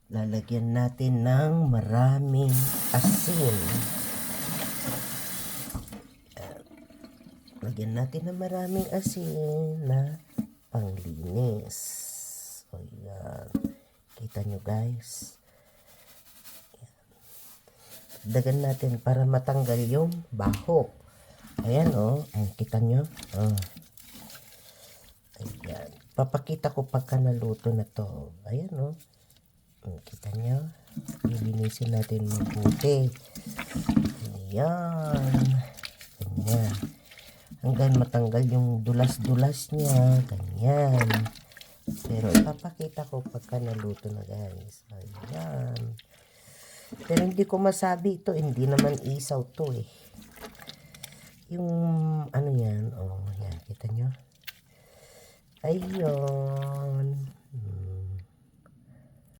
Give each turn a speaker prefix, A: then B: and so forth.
A: lalagyan natin ng maraming asin. Lagyan natin ng maraming asin na panglinis. O yan. Kita nyo guys. Dagan natin para matanggal yung baho. Ayan o. Ayan, kita nyo. Ayan. Papakita ko pagka naluto na to. Ayan o. Kita nyo. Lilinisin natin mabuti. Ayan. Ganyan. Hanggang matanggal yung dulas-dulas niya. Ganyan. Pero ipapakita ko pagka naluto na guys. Ayan. Pero hindi ko masabi ito. Hindi naman isaw to eh. Yung ano yan. Oh, yan. Kita nyo. Ayun.